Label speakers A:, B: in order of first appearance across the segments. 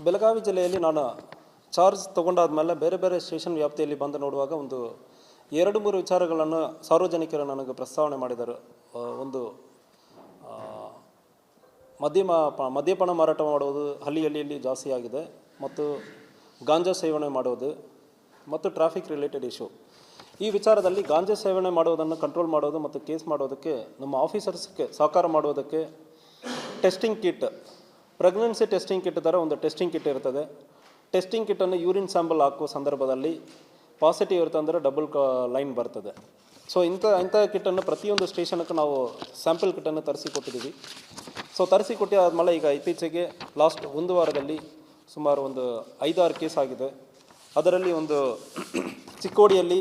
A: ಬೆಳಗಾವಿ ಜಿಲ್ಲೆಯಲ್ಲಿ ನಾನು ಚಾರ್ಜ್ ತೊಗೊಂಡಾದ್ಮೇಲೆ ಬೇರೆ ಬೇರೆ ಸ್ಟೇಷನ್ ವ್ಯಾಪ್ತಿಯಲ್ಲಿ ಬಂದು ನೋಡುವಾಗ ಒಂದು 2-3 ವಿಚಾರಗಳನ್ನು ಸಾರ್ವಜನಿಕರು ನನಗೆ ಪ್ರಸ್ತಾವನೆ ಮಾಡಿದರು. ಒಂದು ಮದ್ಯಪಾನ ಮಾರಾಟ ಮಾಡುವುದು ಹಳ್ಳಿಯಲ್ಲಿ ಜಾಸ್ತಿ ಆಗಿದೆ, ಮತ್ತು ಗಾಂಜಾ ಸೇವನೆ ಮಾಡುವುದು ಮತ್ತು ಟ್ರಾಫಿಕ್ ರಿಲೇಟೆಡ್ ಇಶ್ಯೂ. ಈ ವಿಚಾರದಲ್ಲಿ ಗಾಂಜಾ ಸೇವನೆ ಮಾಡುವುದನ್ನು ಕಂಟ್ರೋಲ್ ಮಾಡೋದು ಮತ್ತು ಕೇಸ್ ಮಾಡೋದಕ್ಕೆ ನಮ್ಮ ಆಫೀಸರ್ಸ್ಗೆ ಸಹಕಾರ ಮಾಡುವುದಕ್ಕೆ testing kit, pregnancy testing kit ಥರ ಒಂದು ಟೆಸ್ಟಿಂಗ್ ಕಿಟ್ ಇರ್ತದೆ. ಟೆಸ್ಟಿಂಗ್ ಕಿಟ್ಟನ್ನು ಯೂರಿನ್ ಸ್ಯಾಂಪಲ್ ಹಾಕುವ ಸಂದರ್ಭದಲ್ಲಿ ಪಾಸಿಟಿವ್ ಇರ್ತಂದರೆ ಡಬಲ್ ಲೈನ್ ಬರ್ತದೆ. ಸೊ ಇಂಥ ಕಿಟ್ಟನ್ನು ಪ್ರತಿಯೊಂದು ಸ್ಟೇಷನ್ಗೆ ನಾವು ಸ್ಯಾಂಪಲ್ ಕಿಟ್ಟನ್ನು ತರಿಸಿಕೊಟ್ಟಿದ್ದೀವಿ. ಸೊ ತರಿಸಿಕೊಟ್ಟು ಆದಮೇಲೆ ಈಗ ಇತ್ತೀಚೆಗೆ ಲಾಸ್ಟ್ ಒಂದು ವಾರದಲ್ಲಿ ಸುಮಾರು ಒಂದು 5-6 ಕೇಸ್ ಆಗಿದೆ. ಅದರಲ್ಲಿ ಒಂದು ಚಿಕ್ಕೋಡಿಯಲ್ಲಿ,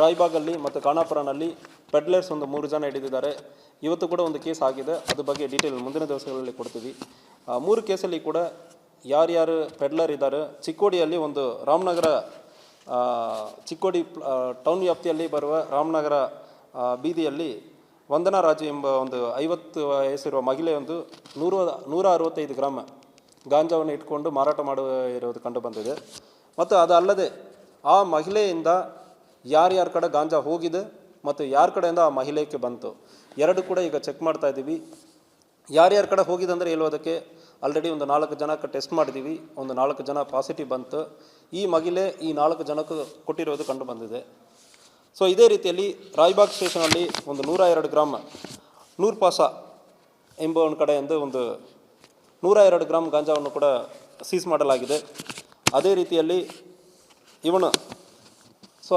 A: ರಾಯಬಾಗಲ್ಲಿ ಮತ್ತು ಖಾನಾಪುರನಲ್ಲಿ ಪೆಡ್ಲರ್ಸ್ ಒಂದು 3 ಜನ ಹಿಡಿದಿದ್ದಾರೆ. ಇವತ್ತು ಕೂಡ ಒಂದು ಕೇಸ್ ಆಗಿದೆ, ಅದ್ರ ಬಗ್ಗೆ ಡೀಟೇಲ್ ಮುಂದಿನ ದಿವಸಗಳಲ್ಲಿ ಕೊಡ್ತೀವಿ. 3 ಕೇಸಲ್ಲಿ ಕೂಡ ಯಾರ್ಯಾರು ಪೆಡ್ಲರ್ ಇದ್ದಾರೆ, ಚಿಕ್ಕೋಡಿಯಲ್ಲಿ ಒಂದು ರಾಮನಗರ, ಚಿಕ್ಕೋಡಿ ಟೌನ್ ವ್ಯಾಪ್ತಿಯಲ್ಲಿ ಬರುವ ರಾಮನಗರ ಬೀದಿಯಲ್ಲಿ ವಂದನಾ ರಾಜು ಎಂಬ ಒಂದು 50 ವಯಸ್ಸಿರುವ ಮಹಿಳೆಯೊಂದು 165 ಗ್ರಾಮ್ ಗಾಂಜಾವನ್ನು ಇಟ್ಕೊಂಡು ಮಾರಾಟ ಇರೋದು ಕಂಡು ಬಂದಿದೆ. ಮತ್ತು ಅದಲ್ಲದೆ ಆ ಮಹಿಳೆಯಿಂದ ಯಾರ್ಯಾರ ಕಡೆ ಗಾಂಜಾ ಹೋಗಿದೆ ಮತ್ತು ಯಾರ ಕಡೆಯಿಂದ ಆ ಮಹಿಳೆಗೆ ಬಂತು, 2 ಕೂಡ ಈಗ ಚೆಕ್ ಮಾಡ್ತಾ ಇದ್ದೀವಿ. ಯಾರ್ಯಾರ ಕಡೆ ಹೋಗಿದೆ ಅಂದರೆ ಹೇಳೋದಕ್ಕೆ ಆಲ್ರೆಡಿ ಒಂದು 4 ಜನಕ್ಕೆ ಟೆಸ್ಟ್ ಮಾಡಿದ್ದೀವಿ, ಒಂದು 4 ಜನ ಪಾಸಿಟಿವ್ ಬಂತು. ಈ ಮಹಿಳೆ ಈ 4 ಜನಕ್ಕೆ ಕೊಟ್ಟಿರೋದು ಕಂಡು ಬಂದಿದೆ. ಸೊ ಇದೇ ರೀತಿಯಲ್ಲಿ ರಾಯಬಾಗ್ ಸ್ಟೇಷನಲ್ಲಿ ಒಂದು 102 ಗ್ರಾಮ್ ನೂರ್ ಪಾಸಾ ಎಂಬ ಒಂದು ಕಡೆಯಿಂದ ಒಂದು 102 ಗ್ರಾಮ್ ಗಾಂಜಾವನ್ನು ಕೂಡ ಸೀಸ್ ಮಾಡಲಾಗಿದೆ. ಅದೇ ರೀತಿಯಲ್ಲಿ ಇವನು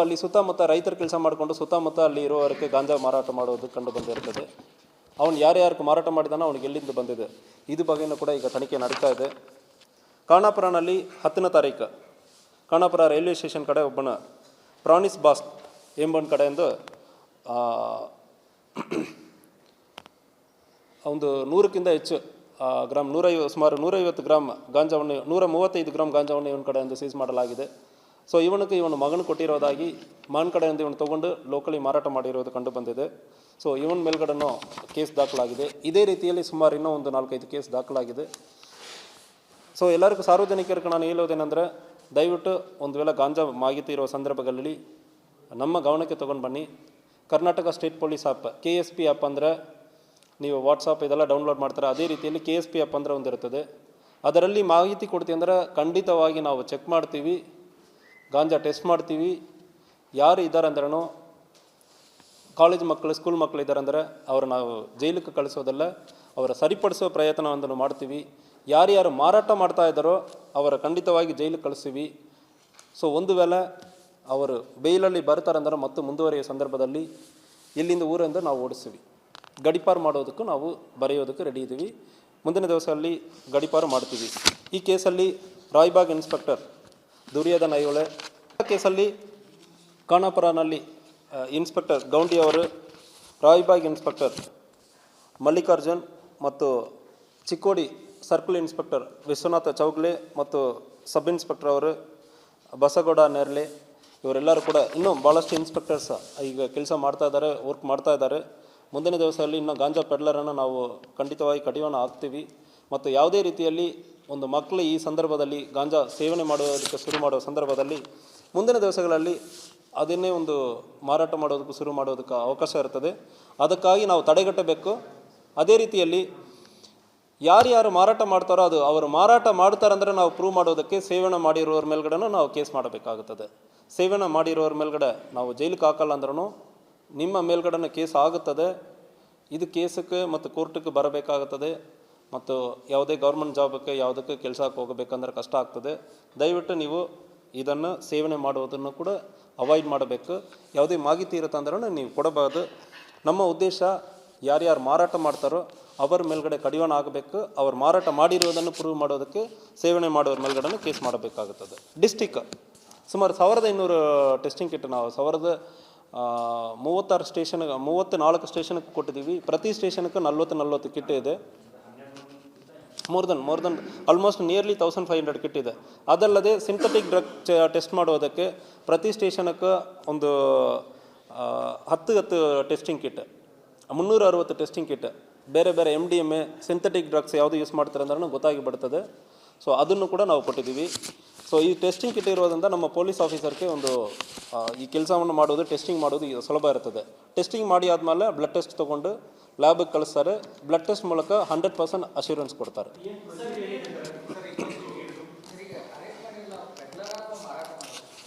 A: ಅಲ್ಲಿ ಸುತ್ತಮುತ್ತ ರೈತರ ಕೆಲಸ ಮಾಡಿಕೊಂಡು ಸುತ್ತಮುತ್ತ ಅಲ್ಲಿ ಇರುವವರಿಗೆ ಗಾಂಜಾ ಮಾರಾಟ ಮಾಡೋದು ಕಂಡು ಬಂದಿರ್ತದೆ. ಅವನು ಯಾರ್ಯಾರಿಗೆ ಮಾರಾಟ ಮಾಡಿದಾನೋ ಅವನಿಗೆ ಎಲ್ಲಿಂದ ಬಂದಿದೆ, ಇದು ಬಗ್ಗೆಯೂ ಕೂಡ ಈಗ ತನಿಖೆ ನಡೀತಾ ಇದೆ. ಖಾನಾಪುರನಲ್ಲಿ 10ನೇ ತಾರೀಕು ಖಾನಾಪುರ ರೈಲ್ವೆ ಸ್ಟೇಷನ್ ಕಡೆ ಒಬ್ಬನ ಪ್ರಾಣಿಸ್ ಬಾಸ್ ಎಂಬನ ಕಡೆಯಿಂದ ಒಂದು 100ಕ್ಕಿಂತ ಹೆಚ್ಚು ಗ್ರಾಮ್ ಸುಮಾರು 150 ಗ್ರಾಮ್ ಗಾಂಜಾವನ್ನು 135 ಗ್ರಾಮ್ ಗಾಂಜಾವನ್ನು ಇವನ ಕಡೆಯಿಂದ ಸೀಸ್ ಮಾಡಲಾಗಿದೆ. ಸೊ ಇವನು ಮಗನ ಕೊಟ್ಟಿರೋದಾಗಿ ಮಗನ ಕಡೆಯಿಂದ ಇವನು ತೊಗೊಂಡು ಲೋಕಲಿ ಮಾರಾಟ ಮಾಡಿರೋದು ಕಂಡು ಬಂದಿದೆ. ಸೊ ಇವನ ಮೇಲ್ಗಡೆನೂ ಕೇಸ್ ದಾಖಲಾಗಿದೆ. ಇದೇ ರೀತಿಯಲ್ಲಿ ಸುಮಾರು ಇನ್ನೂ ಒಂದು 4-5 ಕೇಸ್ ದಾಖಲಾಗಿದೆ. ಸೊ ಎಲ್ಲರಿಗೂ ಸಾರ್ವಜನಿಕರಿಗೆ ನಾನು ಹೇಳೋದೇನೆಂದರೆ, ದಯವಿಟ್ಟು ಒಂದು ವೇಳೆ ಗಾಂಜಾ ಮಾಹಿತಿ ಇರೋ ಸಂದರ್ಭಗಳಲ್ಲಿ ನಮ್ಮ ಗಮನಕ್ಕೆ ತೊಗೊಂಡು ಬನ್ನಿ. Karnataka state police app, KSP app ಅಂದರೆ ನೀವು ವಾಟ್ಸಪ್ ಇದೆಲ್ಲ ಡೌನ್ಲೋಡ್ ಮಾಡ್ತಾರೆ. ಅದೇ ರೀತಿಯಲ್ಲಿ KSP ಆ್ಯಪ್ ಅಂದರೆ ಒಂದು ಇರ್ತದೆ. ಅದರಲ್ಲಿ ಮಾಹಿತಿ ಕೊಡ್ತೀವಿ ಅಂದರೆ ಖಂಡಿತವಾಗಿ ನಾವು ಚೆಕ್ ಮಾಡ್ತೀವಿ, ಗಾಂಜಾ ಟೆಸ್ಟ್ ಮಾಡ್ತೀವಿ. ಯಾರು ಇದ್ದಾರೆ ಅಂದ್ರೂ ಕಾಲೇಜ್ ಮಕ್ಕಳು, ಸ್ಕೂಲ್ ಮಕ್ಕಳು ಇದ್ದಾರೆ ಅಂದರೆ ಅವ್ರು ನಾವು ಜೈಲಿಗೆ ಕಳಿಸೋದಲ್ಲ, ಅವರ ಸರಿಪಡಿಸೋ ಪ್ರಯತ್ನವನ್ನು ಮಾಡ್ತೀವಿ. ಯಾರ್ಯಾರು ಮಾರಾಟ ಮಾಡ್ತಾ ಇದ್ದಾರೋ ಅವರ ಖಂಡಿತವಾಗಿ ಜೈಲಿಗೆ ಕಳಿಸ್ತೀವಿ. ಸೊ ಒಂದು ವೇಳೆ ಅವರು ಬೇಲಲ್ಲಿ ಬರ್ತಾರಂದ್ರೆ ಮತ್ತು ಮುಂದುವರಿಯೋ ಸಂದರ್ಭದಲ್ಲಿ ಇಲ್ಲಿಂದ ಊರಿಂದ ನಾವು ಓಡಿಸ್ತೀವಿ. ಗಡಿಪಾರು ಮಾಡೋದಕ್ಕೂ ನಾವು ಬರೆಯೋದಕ್ಕೆ ರೆಡಿ ಇದ್ದೀವಿ. ಮುಂದಿನ ದಿವಸದಲ್ಲಿ ಗಡಿಪಾರು ಮಾಡ್ತೀವಿ. ಈ ಕೇಸಲ್ಲಿ ರಾಯಬಾಗ್ ಇನ್ಸ್ಪೆಕ್ಟರ್ ದುರ್ಯೋಧನ ಐಹೊಳೆ, ಕೇಸಲ್ಲಿ ಖಾನಾಪುರನಲ್ಲಿ ಇನ್ಸ್ಪೆಕ್ಟರ್ ಗೌಂಡಿ ಅವರು, ರಾಯಬಾಗ್ ಇನ್ಸ್ಪೆಕ್ಟರ್ ಮಲ್ಲಿಕಾರ್ಜುನ್ ಮತ್ತು ಚಿಕ್ಕೋಡಿ ಸರ್ಕಲ್ ಇನ್ಸ್ಪೆಕ್ಟರ್ ವಿಶ್ವನಾಥ ಚೌಗ್ಲೆ ಮತ್ತು ಸಬ್ ಇನ್ಸ್ಪೆಕ್ಟರ್ ಅವರು ಬಸಗೌಡ ನೇರ್ಲೆ, ಇವರೆಲ್ಲರೂ ಕೂಡ ಇನ್ನೂ ಭಾಳಷ್ಟು ಇನ್ಸ್ಪೆಕ್ಟರ್ಸ್ ಈಗ ಕೆಲಸ ವರ್ಕ್ ಮಾಡ್ತಾ ಇದ್ದಾರೆ. ಮುಂದಿನ ದಿವಸದಲ್ಲಿ ಇನ್ನೂ ಗಾಂಜಾ ಪೆಡ್ಲರನ್ನು ನಾವು ಖಂಡಿತವಾಗಿ ಕಡಿವಾಣ ಹಾಕ್ತೀವಿ. ಮತ್ತು ಯಾವುದೇ ರೀತಿಯಲ್ಲಿ ಒಂದು ಮಕ್ಕಳು ಈ ಸಂದರ್ಭದಲ್ಲಿ ಗಾಂಜಾ ಸೇವನೆ ಮಾಡೋದಕ್ಕೆ ಶುರು ಮಾಡೋ ಸಂದರ್ಭದಲ್ಲಿ ಮುಂದಿನ ದಿವಸಗಳಲ್ಲಿ ಅದನ್ನೇ ಒಂದು ಮಾರಾಟ ಮಾಡೋದಕ್ಕೂ ಶುರು ಮಾಡೋದಕ್ಕೆ ಅವಕಾಶ ಇರ್ತದೆ. ಅದಕ್ಕಾಗಿ ನಾವು ತಡೆಗಟ್ಟಬೇಕು. ಅದೇ ರೀತಿಯಲ್ಲಿ ಯಾರ್ಯಾರು ಮಾರಾಟ ಮಾಡ್ತಾರೋ ಅದು ಅವರು ಮಾರಾಟ ಮಾಡ್ತಾರಂದರೆ ನಾವು ಪ್ರೂವ್ ಮಾಡೋದಕ್ಕೆ ಸೇವನೆ ಮಾಡಿರೋರ ಮೇಲ್ಗಡೆನೂ ನಾವು ಕೇಸ್ ಮಾಡಬೇಕಾಗುತ್ತದೆ. ಸೇವನೆ ಮಾಡಿರೋರ ಮೇಲ್ಗಡೆ ನಾವು ಜೈಲಿಗೆ ಹಾಕಲ್ಲ ಅಂದ್ರೂ ನಿಮ್ಮ ಮೇಲ್ಗಡೆನೂ ಕೇಸ್ ಆಗುತ್ತದೆ. ಇದು ಕೇಸಕ್ಕೆ ಮತ್ತು ಕೋರ್ಟಿಗೆ ಬರಬೇಕಾಗುತ್ತದೆ. ಮತ್ತು ಯಾವುದೇ ಗೌರ್ಮೆಂಟ್ ಜಾಬಕ್ಕೆ ಯಾವುದಕ್ಕೆ ಕೆಲಸಕ್ಕೆ ಹೋಗಬೇಕಂದ್ರೆ ಕಷ್ಟ ಆಗ್ತದೆ. ದಯವಿಟ್ಟು ನೀವು ಇದನ್ನು ಸೇವನೆ ಮಾಡುವುದನ್ನು ಕೂಡ ಅವಾಯ್ಡ್ ಮಾಡಬೇಕು. ಯಾವುದೇ ಮಾಹಿತಿ ಇರುತ್ತೆ ಅಂದ್ರೂ ನೀವು ಕೊಡಬಾರ್ದು. ನಮ್ಮ ಉದ್ದೇಶ ಯಾರ್ಯಾರು ಮಾರಾಟ ಮಾಡ್ತಾರೋ ಅವರ ಮೇಲ್ಗಡೆ ಕಡಿವಾಣ ಆಗಬೇಕು. ಅವ್ರು ಮಾರಾಟ ಮಾಡಿರೋದನ್ನು ಪ್ರೂವ್ ಮಾಡೋದಕ್ಕೆ ಸೇವನೆ ಮಾಡೋರ ಮೇಲ್ಗಡೆ ಕೇಸ್ ಮಾಡಬೇಕಾಗುತ್ತದೆ. ಡಿಸ್ಟಿಕ್ ಸುಮಾರು 1500 ಟೆಸ್ಟಿಂಗ್ ಕಿಟ್ ನಾವು 34 ಸ್ಟೇಷನ್ಗೆ ಕೊಟ್ಟಿದ್ದೀವಿ. ಪ್ರತಿ ಸ್ಟೇಷನ್ಗೆ 40 ಕಿಟ್ ಇದೆ. More than almost nearly 1500 kit ಇದೆ. ಅದಲ್ಲದೆ ಸಿಂಥೆಟಿಕ್ ಡ್ರಗ್ ಟೆಸ್ಟ್ ಮಾಡೋದಕ್ಕೆ ಪ್ರತಿ ಸ್ಟೇಷನ್ಗೆ ಒಂದು 10 ಟೆಸ್ಟಿಂಗ್ ಕಿಟ್, 360 ಟೆಸ್ಟಿಂಗ್ ಕಿಟ್ ಬೇರೆ ಬೇರೆ MDMA ಸಿಂಥೆಟಿಕ್ ಡ್ರಗ್ಸ್ ಯಾವುದು ಯೂಸ್ ಮಾಡ್ತಾರೆ ಅಂದ್ರೆ ಗೊತ್ತಾಗಿ ಬಿಡ್ತದೆ. ಸೊ ಅದನ್ನು ಕೂಡ ನಾವು ಕೊಟ್ಟಿದ್ದೀವಿ. ಸೊ ಈ ಟೆಸ್ಟಿಂಗ್ ಕಿಟ್ ಇರೋದ್ರಿಂದ ನಮ್ಮ ಪೊಲೀಸ್ ಆಫೀಸರ್ಗೆ ಒಂದು ಈ ಕೆಲಸವನ್ನು ಮಾಡೋದು, ಟೆಸ್ಟಿಂಗ್ ಮಾಡೋದು ಈಗ ಸುಲಭ ಇರ್ತದೆ. ಟೆಸ್ಟಿಂಗ್ ಮಾಡಿ ಆದಮೇಲೆ ಬ್ಲಡ್ ಟೆಸ್ಟ್ ತೊಗೊಂಡು ಲ್ಯಾಬಿಗೆ ಕಳಿಸ್ತಾರೆ. ಬ್ಲಡ್ ಟೆಸ್ಟ್ ಮೂಲಕ 100% ಅಶ್ಯೂರೆನ್ಸ್ ಕೊಡ್ತಾರೆ.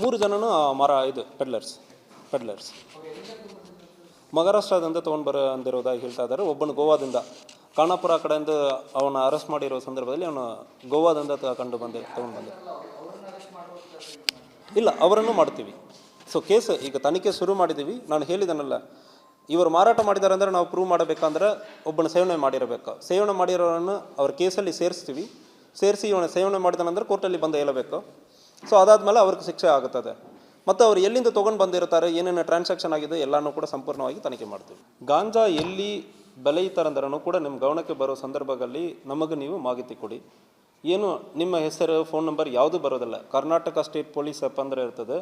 A: ಮೂರು ಜನನು ಇದು ಪೆಡ್ಲರ್ಸ್ ಮಹಾರಾಷ್ಟ್ರದಿಂದ ತೊಗೊಂಡು ಬಂದಿರೋದಾಗಿ ಹೇಳ್ತಾ ಇದ್ದಾರೆ. ಒಬ್ಬನು ಗೋವಾದಿಂದ, ಖಾನಾಪುರ ಕಡೆಯಿಂದ ಅವನ ಅರೆಸ್ಟ್ ಮಾಡಿರೋ ಸಂದರ್ಭದಲ್ಲಿ ಅವನು ಗೋವಾದಿಂದ ತೊಗೊಂಡು ಬಂದು. ಇಲ್ಲ, ಅವರನ್ನು ಮಾಡ್ತೀವಿ. ಸೊ ಕೇಸ್ ಈಗ ತನಿಖೆ ಶುರು ಮಾಡಿದ್ದೀವಿ. ನಾನು ಹೇಳಿದನಲ್ಲ, ಇವರು ಮಾರಾಟ ಮಾಡಿದ್ದಾರೆ ಅಂದರೆ ನಾವು ಪ್ರೂವ್ ಮಾಡಬೇಕಂದ್ರೆ ಒಬ್ಬನ ಸೇವನೆ ಮಾಡಿರಬೇಕು. ಸೇವನೆ ಮಾಡಿರೋರನ್ನು ಅವ್ರ ಕೇಸಲ್ಲಿ ಸೇರಿಸಿ ಇವನ ಸೇವನೆ ಮಾಡಿದಾನಂದ್ರೆ ಕೋರ್ಟಲ್ಲಿ ಬಂದು ಹೇಳಬೇಕು. ಸೊ ಅದಾದಮೇಲೆ ಅವ್ರಿಗೆ ಶಿಕ್ಷೆ ಆಗುತ್ತದೆ. ಮತ್ತು ಅವ್ರು ಎಲ್ಲಿಂದ ತೊಗೊಂಡು ಬಂದಿರ್ತಾರೆ, ಏನೇನು ಟ್ರಾನ್ಸಾಕ್ಷನ್ ಆಗಿದೆ ಎಲ್ಲನೂ ಕೂಡ ಸಂಪೂರ್ಣವಾಗಿ ತನಿಖೆ ಮಾಡ್ತೀವಿ. ಗಾಂಜಾ ಎಲ್ಲಿ ಬೆಳೆಯುತ್ತಾರಂದ್ರೂ ಕೂಡ ನಿಮ್ಮ ಗಮನಕ್ಕೆ ಬರೋ ಸಂದರ್ಭದಲ್ಲಿ ನಮಗೆ ನೀವು ಮಾಹಿತಿ ಕೊಡಿ. ಏನು ನಿಮ್ಮ ಹೆಸರು, ಫೋನ್ ನಂಬರ್ ಯಾವುದೂ ಬರೋದಿಲ್ಲ. ಕರ್ನಾಟಕ ಸ್ಟೇಟ್ ಪೊಲೀಸ್ ಆ್ಯಪ್ ಅಂದರೆ ಇರ್ತದೆ.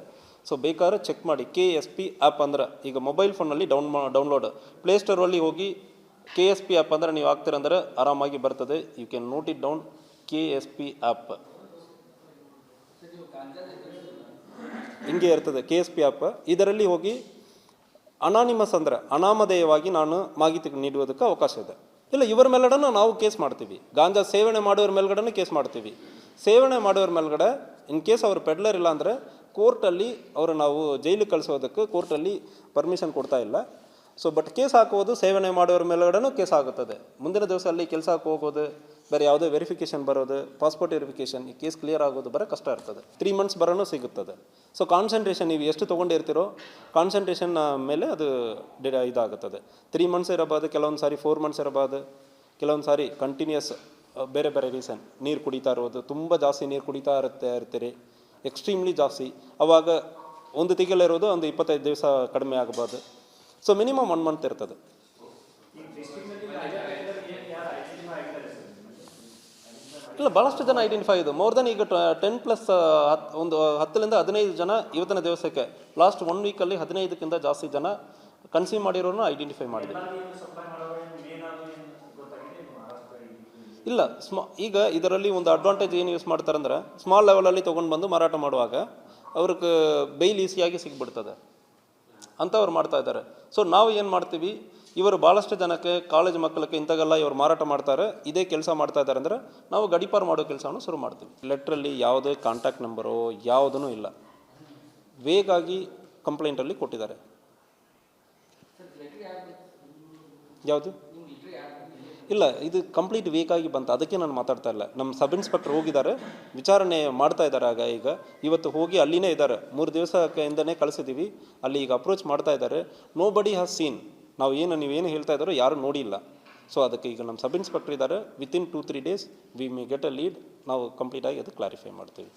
A: ಸೊ ಬೇಕಾದ್ರೆ ಚೆಕ್ ಮಾಡಿ. KSP ಆ್ಯಪ್ ಅಂದ್ರೆ ಈಗ ಮೊಬೈಲ್ ಫೋನಲ್ಲಿ ಡೌನ್ಲೋಡ್ ಪ್ಲೇಸ್ಟೋರಲ್ಲಿ ಹೋಗಿ KSP ಆ್ಯಪ್ ಅಂದರೆ ನೀವು ಹಾಕ್ತೀರಂದ್ರೆ ಆರಾಮಾಗಿ ಬರ್ತದೆ. You can note it down, KSP app ಹಿಂಗೆ ಇರ್ತದೆ. KSP ಆ್ಯಪ್ ಇದರಲ್ಲಿ ಹೋಗಿ ಅನಾನಿಮಸ್ ಅಂದರೆ ಅನಾಮಧೇಯವಾಗಿ ನಾನು ಮಾಹಿತಿ ನೀಡುವುದಕ್ಕೆ ಅವಕಾಶ ಇದೆ. ಇಲ್ಲ, ಇವರ ಮೇಲ್ಗಡೆನೂ ನಾವು ಕೇಸ್ ಮಾಡ್ತೀವಿ. ಗಾಂಜಾ ಸೇವನೆ ಮಾಡೋರ ಮೇಲ್ಗಡೆನೂ ಕೇಸ್ ಮಾಡ್ತೀವಿ. ಸೇವನೆ ಮಾಡೋರ ಮೇಲ್ಗಡೆ ಇನ್ ಕೇಸ್ ಅವರು ಪೆಡ್ಲರ್ ಇಲ್ಲ ಅಂದರೆ ಕೋರ್ಟಲ್ಲಿ ಅವರು ನಾವು ಜೈಲಿಗೆ ಕಳಿಸೋದಕ್ಕೆ ಕೋರ್ಟಲ್ಲಿ ಪರ್ಮಿಷನ್ ಕೊಡ್ತಾ ಇಲ್ಲ. ಸೊ ಬಟ್ ಕೇಸ್ ಹಾಕೋದು ಸೇವನೆ ಮಾಡೋರ ಮೇಲ್ಗಡೆನೂ ಕೇಸ್ ಆಗುತ್ತದೆ. ಮುಂದಿನ ದಿವಸ ಅಲ್ಲಿ ಕೆಲಸಕ್ಕೆ ಹೋಗೋದು, ಬೇರೆ ಯಾವುದೇ ವೆರಿಫಿಕೇಷನ್ ಬರೋದು, ಪಾಸ್ಪೋರ್ಟ್ ವೆರಿಫಿಕೇಷನ್, ಈ ಕೇಸ್ ಕ್ಲಿಯರ್ ಆಗೋದು ಬರೋ ಕಷ್ಟ ಇರ್ತದೆ. 3 months ಬರೋನು ಸಿಗುತ್ತದೆ. ಸೊ ಕಾನ್ಸಂಟ್ರೇಷನ್ ನೀವು ಎಷ್ಟು ತೊಗೊಂಡಿರ್ತೀರೋ ಕಾನ್ಸಂಟ್ರೇಷನ್ ಮೇಲೆ ಅದು ಇದಾಗುತ್ತದೆ. 3 months ಇರಬಹುದು, ಕೆಲವೊಂದು ಸಾರಿ 4 months ಇರಬಹುದು, ಕೆಲವೊಂದು ಸಾರಿ ಕಂಟಿನ್ಯೂಸ್ ಬೇರೆ ಬೇರೆ ರೀಸನ್. ನೀರು ಕುಡಿತಾ ಇರೋದು, ತುಂಬ ಜಾಸ್ತಿ ನೀರು ಕುಡಿತಾ ಇರ್ತೀರಿ, ಎಕ್ಸ್ಟ್ರೀಮ್ಲಿ ಜಾಸ್ತಿ, ಆವಾಗ ಒಂದು ತಿಂಗಳಿರೋದು ಒಂದು 25 ದಿವಸ ಕಡಿಮೆ ಆಗಬಹುದು. ಸೊ ಮಿನಿಮಮ್ 1 month ಇರ್ತದೆ. ಇಲ್ಲ, ಭಾಳಷ್ಟು ಜನ ಐಡೆಂಟಿಫೈ ಇದೆ. ಮೋರ್ ದೆನ್ ಈಗ 10+ ಒಂದು 10ರಿಂದ 15 ಜನ ಇವತ್ತಿನ ದಿವಸಕ್ಕೆ ಲಾಸ್ಟ್ 1 weekಲ್ಲಿ 15ಕ್ಕಿಂತ ಜಾಸ್ತಿ ಜನ ಕನ್ಸ್ಯೂಮ್ ಮಾಡಿರೋನು ಐಡೆಂಟಿಫೈ ಮಾಡಿದೆ. ಇಲ್ಲ, ಈಗ ಇದರಲ್ಲಿ ಒಂದು ಅಡ್ವಾಂಟೇಜ್ ಏನು ಯೂಸ್ ಮಾಡ್ತಾರೆ ಅಂದ್ರೆ, ಸ್ಮಾಲ್ ಲೆವೆಲಲ್ಲಿ ತೊಗೊಂಡು ಬಂದು ಮಾರಾಟ ಮಾಡುವಾಗ ಅವ್ರಿಗೆ ಬೈಲ್ ಈಸಿಯಾಗಿ ಸಿಗ್ಬಿಡ್ತದೆ ಅಂಥವ್ರು ಮಾಡ್ತಾ ಇದ್ದಾರೆ. ಸೊ ನಾವು ಏನು ಮಾಡ್ತೀವಿ, ಇವರು ಭಾಳಷ್ಟು ಜನಕ್ಕೆ ಕಾಲೇಜ್ ಮಕ್ಕಳಿಗೆ ಇಂಥಗೆಲ್ಲ ಇವರು ಮಾರಾಟ ಮಾಡ್ತಾರೆ, ಇದೇ ಕೆಲಸ ಮಾಡ್ತಾ ಇದ್ದಾರೆ ಅಂದರೆ ನಾವು ಗಡೀಪಾರು ಮಾಡೋ ಕೆಲಸವನ್ನು ಶುರು ಮಾಡ್ತೀವಿ. ಲೆಟ್ರಲ್ಲಿ ಯಾವುದೇ ಕಾಂಟ್ಯಾಕ್ಟ್ ನಂಬರು ಯಾವುದೂ ಇಲ್ಲ, ವೇಗಾಗಿ ಕಂಪ್ಲೇಂಟಲ್ಲಿ ಕೊಟ್ಟಿದ್ದಾರೆ. ಯಾವುದು ಇಲ್ಲ, ಇದು ಕಂಪ್ಲೀಟ್ ವೇಗಾಗಿ ಬಂತು, ಅದಕ್ಕೆ ನಾನು ಮಾತಾಡ್ತಾ ಇಲ್ಲ. ನಮ್ಮ ಸಬ್ ಇನ್ಸ್ಪೆಕ್ಟರ್ ಹೋಗಿದ್ದಾರೆ, ವಿಚಾರಣೆ ಮಾಡ್ತಾ ಇದ್ದಾರೆ. ಈಗ ಇವತ್ತು ಹೋಗಿ ಅಲ್ಲಿನೇ ಇದ್ದಾರೆ. 3 ದಿವಸದಿಂದನೇ ಕಳಿಸಿದ್ದೀವಿ. ಅಲ್ಲಿ ಈಗ ಅಪ್ರೋಚ್ ಮಾಡ್ತಾ ಇದ್ದಾರೆ. ನೋ ಬಡಿ ಹ್ಯಾಸ್ ಸೀನ್. ನೀವೇನು ಹೇಳ್ತಾ ಇದ್ದಾರೋ ಯಾರೂ ನೋಡಿಲ್ಲ. ಸೊ ಅದಕ್ಕೆ ಈಗ ನಮ್ಮ ಸಬ್ ಇನ್ಸ್ಪೆಕ್ಟರ್ ಇದ್ದಾರೆ. Within 2-3 days we may get a lead. ನಾವು ಕಂಪ್ಲೀಟಾಗಿ ಅದು ಕ್ಲಾರಿಫೈ ಮಾಡ್ತೀವಿ.